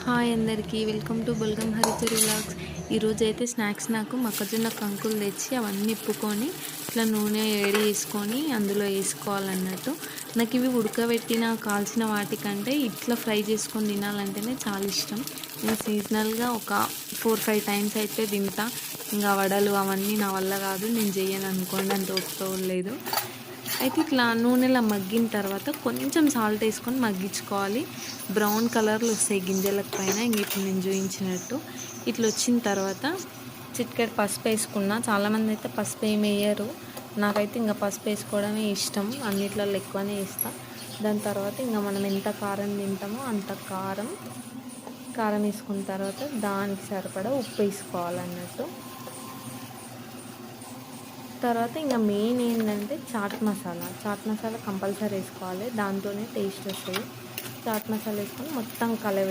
Hi అందరికీ welcome to బుల్గం Haripuri vlogs. ఈరోజు అయితే స్నాక్స్ నాకు మొక్కజొన్న కంకులు తెచ్చి అవన్నీ ఇప్పుకొని ఇట్లా నూనె వేడి చేసుకొని అందులో వేసుకోవాలన్నట్టు. నాకు ఇవి ఉడకబెట్టిన కాల్చిన వాటికంటే ఇట్లా ఫ్రై చేసుకొని తినాలంటేనే చాలా ఇష్టం. నేను సీజనల్గా ఒక 4-5 టైమ్స్ అయితే తింటా. ఇంకా వడలు అవన్నీ నా వల్ల కాదు, నేను చెయ్యను అనుకోండి, అంత ఓపిక లేదు. అయితే ఇట్లా నూనెలో మగ్గిన తర్వాత కొంచెం సాల్ట్ వేసుకొని మగ్గించుకోవాలి. బ్రౌన్ కలర్లో వస్తాయి గింజలకు పైన. ఇంక ఇప్పుడు నేను చూపించినట్టు ఇట్లా వచ్చిన తర్వాత చిటికెడు పసుపు వేసుకున్నా. చాలామంది అయితే పసుపు ఏమి వేయరు, నాకైతే ఇంకా పసుపు వేసుకోవడమే ఇష్టం, అన్నిట్లలో ఎక్కువనే వేస్తా. దాని తర్వాత ఇంకా మనం ఎంత కారం తింటామో అంత కారం వేసుకున్న తర్వాత దానికి సరిపడా ఉప్పు వేసుకోవాలన్నట్టు. తర్వాత ఇంకా మెయిన్ ఏంటంటే చాట్ మసాలా కంపల్సరీ వేసుకోవాలి, దాంతోనే టేస్ట్ వస్తుంది. చాట్ మసాలా వేసుకొని మొత్తం